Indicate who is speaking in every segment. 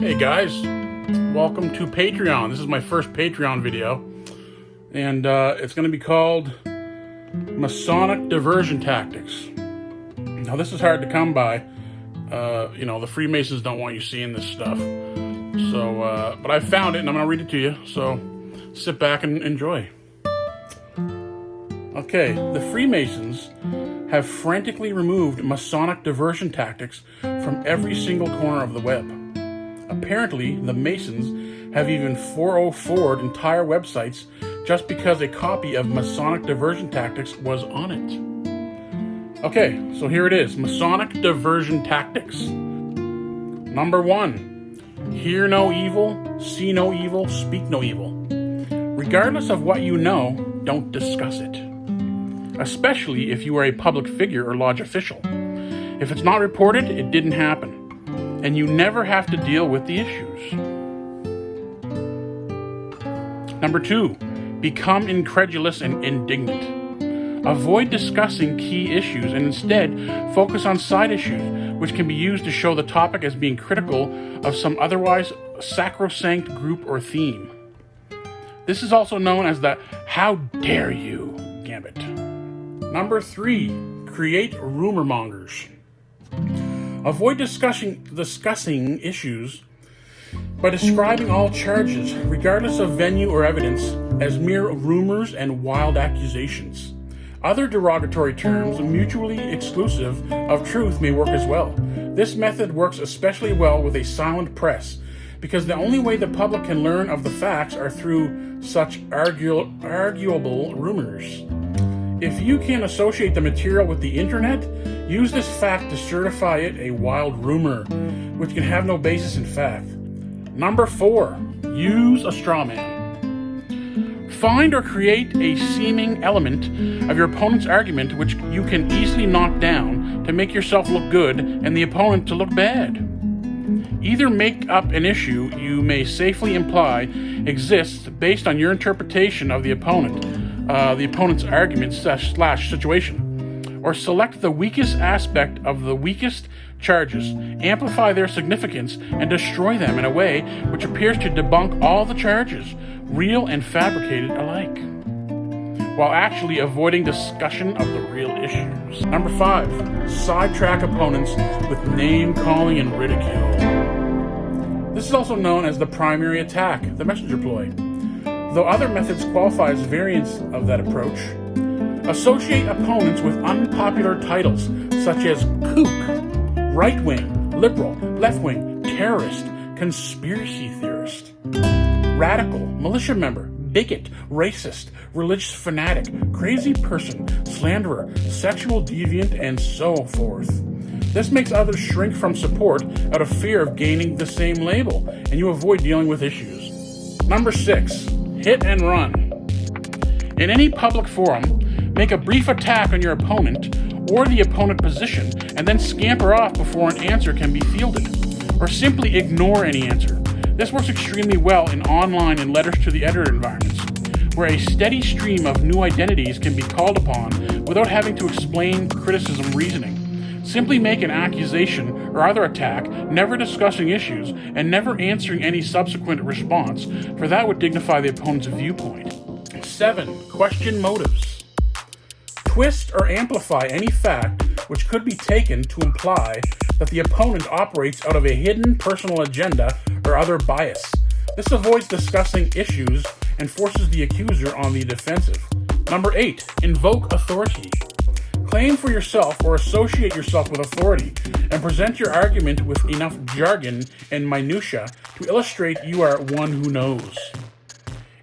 Speaker 1: Hey guys, welcome to Patreon. This is my first Patreon video, and it's going to be called Masonic Diversion Tactics. Now this is hard to come by. The Freemasons don't want you seeing this stuff. So, but I found it and I'm going to read it to you. So sit back and enjoy. Okay, the Freemasons have frantically removed Masonic diversion tactics from every single corner of the web. Apparently, the Masons have even 404'd entire websites just because a copy of Masonic diversion tactics was on it. Okay, so here it is. Masonic diversion tactics. Number 1. Hear no evil, see no evil, speak no evil. Regardless of what you know, don't discuss it. Especially if you are a public figure or lodge official. If it's not reported, it didn't happen. And you never have to deal with the issues. Number 2, become incredulous and indignant. Avoid discussing key issues and instead focus on side issues, which can be used to show the topic as being critical of some otherwise sacrosanct group or theme. This is also known as the "how dare you" gambit. Number 3, create rumormongers. Avoid discussing issues by describing all charges, regardless of venue or evidence, as mere rumors and wild accusations. Other derogatory terms, mutually exclusive of truth, may work as well. This method works especially well with a silent press, because the only way the public can learn of the facts are through such arguable rumors. If you can associate the material with the internet, use this fact to certify it a wild rumor, which can have no basis in fact. Number 4, use a straw man. Find or create a seeming element of your opponent's argument which you can easily knock down to make yourself look good and the opponent to look bad. Either make up an issue you may safely imply exists based on your interpretation of the opponent's argument / situation, or select the weakest aspect of the weakest charges, amplify their significance, and destroy them in a way which appears to debunk all the charges, real and fabricated alike, while actually avoiding discussion of the real issues. Number 5, sidetrack opponents with name-calling and ridicule. This is also known as the primary attack, the messenger ploy, though other methods qualify as variants of that approach. Associate opponents with unpopular titles such as kook, right-wing, liberal, left-wing, terrorist, conspiracy theorist, radical, militia member, bigot, racist, religious fanatic, crazy person, slanderer, sexual deviant, and so forth. This makes others shrink from support out of fear of gaining the same label, and you avoid dealing with issues. Number 6, hit and run. In any public forum, make a brief attack on your opponent or the opponent position and then scamper off before an answer can be fielded, or simply ignore any answer. This works extremely well in online and letters to the editor environments, where a steady stream of new identities can be called upon without having to explain criticism reasoning. Simply make an accusation or other attack, never discussing issues and never answering any subsequent response, for that would dignify the opponent's viewpoint. 7, question motives. Twist or amplify any fact which could be taken to imply that the opponent operates out of a hidden personal agenda or other bias. This avoids discussing issues and forces the accuser on the defensive. Number 8, invoke authority. Claim for yourself or associate yourself with authority and present your argument with enough jargon and minutia to illustrate you are one who knows.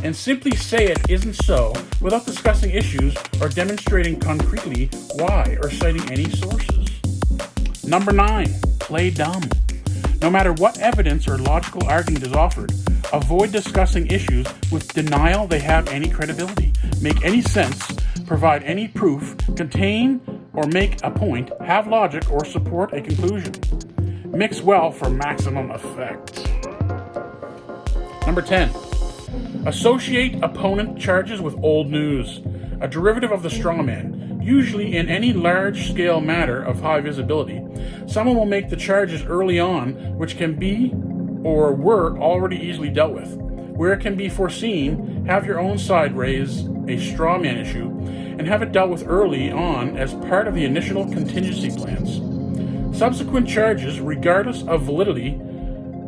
Speaker 1: And simply say it isn't so without discussing issues or demonstrating concretely why or citing any sources. Number 9, play dumb. No matter what evidence or logical argument is offered, avoid discussing issues with denial they have any credibility, make any sense, provide any proof, contain or make a point, have logic, or support a conclusion. Mix well for maximum effect. Number 10. Associate opponent charges with old news, a derivative of the strawman. Usually in any large-scale matter of high visibility, someone will make the charges early on, which can be or were already easily dealt with. Where it can be foreseen, have your own side raise a straw man issue and have it dealt with early on as part of the initial contingency plans. Subsequent charges, regardless of validity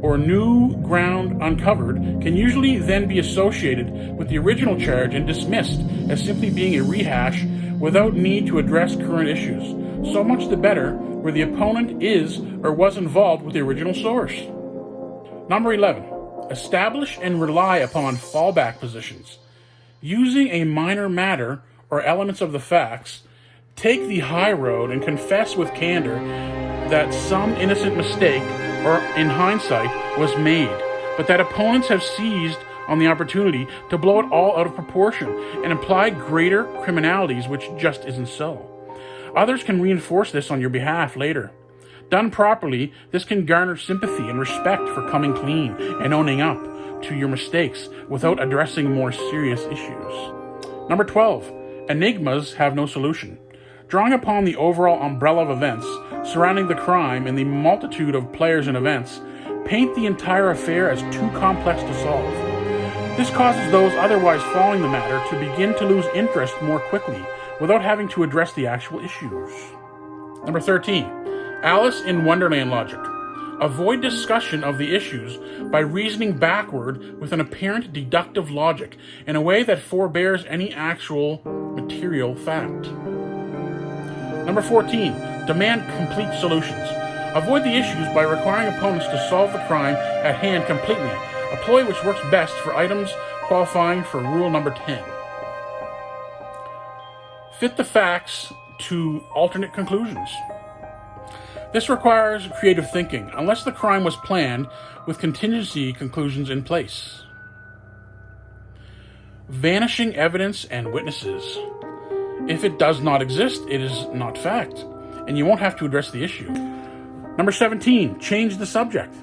Speaker 1: or new ground uncovered, can usually then be associated with the original charge and dismissed as simply being a rehash without need to address current issues. So much the better where the opponent is or was involved with the original source. Number 11. Establish and rely upon fallback positions. Using a minor matter or elements of the facts, take the high road and confess with candor that some innocent mistake, or in hindsight, was made, but that opponents have seized on the opportunity to blow it all out of proportion and imply greater criminalities, which just isn't so. Others can reinforce this on your behalf later. Done properly, this can garner sympathy and respect for coming clean and owning up to your mistakes without addressing more serious issues. Number 12. Enigmas have no solution. Drawing upon the overall umbrella of events surrounding the crime and the multitude of players and events, paint the entire affair as too complex to solve. This causes those otherwise following the matter to begin to lose interest more quickly without having to address the actual issues. Number 13. Alice in Wonderland logic. Avoid discussion of the issues by reasoning backward with an apparent deductive logic in a way that forbears any actual material fact. Number 14. Demand complete solutions. Avoid the issues by requiring opponents to solve the crime at hand completely, a ploy which works best for items qualifying for rule number 10. Fit the facts to alternate conclusions. This requires creative thinking, unless the crime was planned with contingency conclusions in place. Vanishing evidence and witnesses. If it does not exist, it is not fact, and you won't have to address the issue. Number 17, change the subject.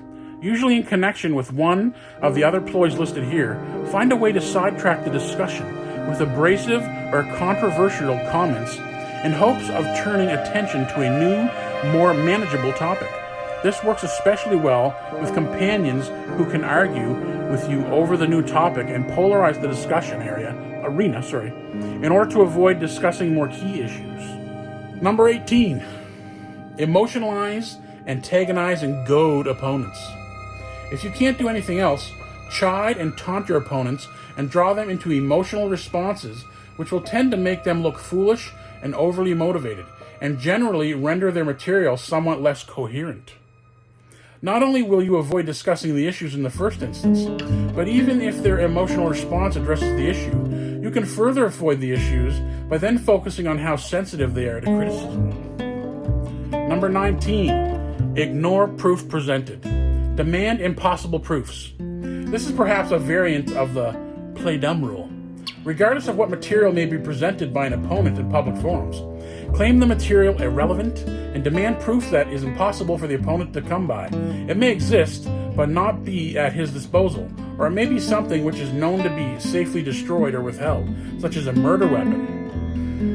Speaker 1: Usually in connection with one of the other ploys listed here, find a way to sidetrack the discussion with abrasive or controversial comments in hopes of turning attention to a new, more manageable topic. This works especially well with companions who can argue with you over the new topic and polarize the discussion arena, in order to avoid discussing more key issues. Number 18, emotionalize, antagonize, and goad opponents. If you can't do anything else, chide and taunt your opponents and draw them into emotional responses, which will tend to make them look foolish and overly motivated, and generally render their material somewhat less coherent. Not only will you avoid discussing the issues in the first instance, but even if their emotional response addresses the issue, you can further avoid the issues by then focusing on how sensitive they are to criticism. Number 19, ignore proof presented. Demand impossible proofs. This is perhaps a variant of the play dumb rule. Regardless of what material may be presented by an opponent in public forums, claim the material irrelevant and demand proof that is impossible for the opponent to come by. It may exist, but not be at his disposal, or it may be something which is known to be safely destroyed or withheld, such as a murder weapon.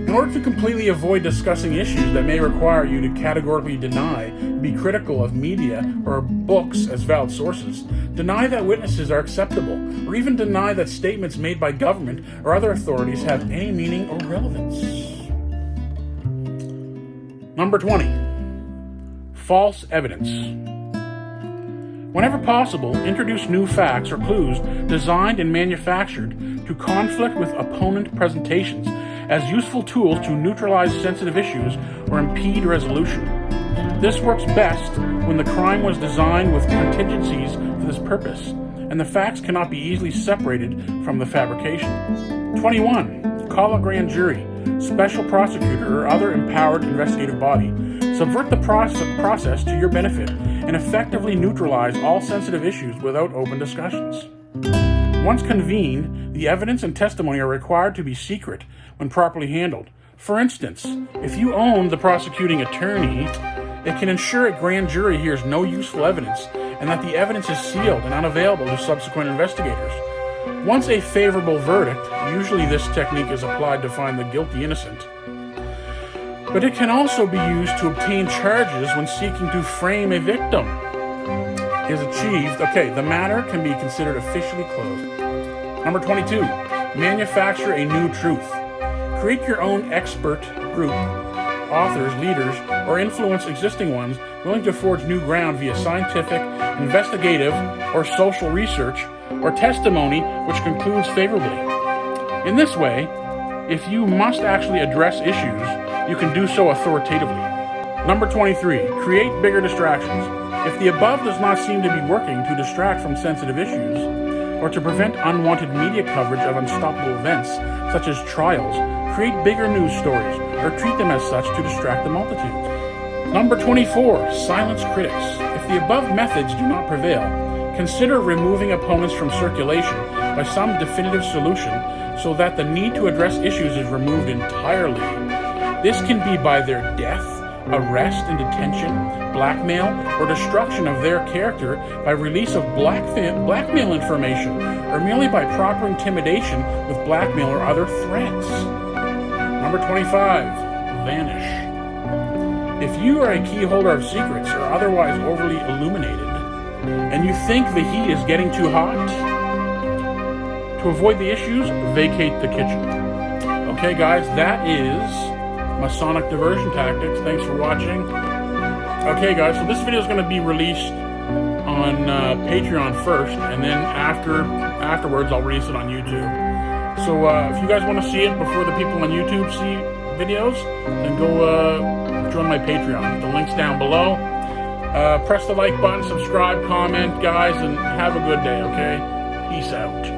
Speaker 1: In order to completely avoid discussing issues that may require you to categorically deny, be critical of media or books as valid sources, deny that witnesses are acceptable, or even deny that statements made by government or other authorities have any meaning or relevance. Number 20, false evidence. Whenever possible, introduce new facts or clues designed and manufactured to conflict with opponent presentations as useful tools to neutralize sensitive issues or impede resolution. This works best when the crime was designed with contingencies for this purpose, and the facts cannot be easily separated from the fabrication. 21. Call a grand jury, special prosecutor, or other empowered investigative body. Subvert the process to your benefit and effectively neutralize all sensitive issues without open discussions. Once convened, the evidence and testimony are required to be secret when properly handled. For instance, if you own the prosecuting attorney, it can ensure a grand jury hears no useful evidence and that the evidence is sealed and unavailable to subsequent investigators. Once a favorable verdict, usually this technique is applied to find the guilty innocent, but it can also be used to obtain charges when seeking to frame a victim. is achieved, okay, the matter can be considered officially closed. Number 22, manufacture a new truth. Create your own expert group, authors, leaders, or influence existing ones willing to forge new ground via scientific, investigative, or social research, or testimony which concludes favorably. In this way, if you must actually address issues, you can do so authoritatively. Number 23, create bigger distractions. If the above does not seem to be working to distract from sensitive issues, or to prevent unwanted media coverage of unstoppable events, such as trials, create bigger news stories, or treat them as such to distract the multitude. Number 24, silence critics. If the above methods do not prevail, consider removing opponents from circulation by some definitive solution so that the need to address issues is removed entirely. This can be by their death, arrest and detention, blackmail, or destruction of their character by release of blackmail information, or merely by proper intimidation with blackmail or other threats. Number 25, vanish. If you are a key holder of secrets or otherwise overly illuminated, and you think the heat is getting too hot, to avoid the issues, vacate the kitchen. Okay guys, that is Masonic diversion tactics. Thanks for watching. Okay guys, so this video is going to be released on Patreon first, and then afterwards I'll release it on YouTube. So if you guys want to see it before the people on YouTube see videos, then go join my Patreon. The link's down below. Press the like button, subscribe, comment, guys, and have a good day, okay? Peace out.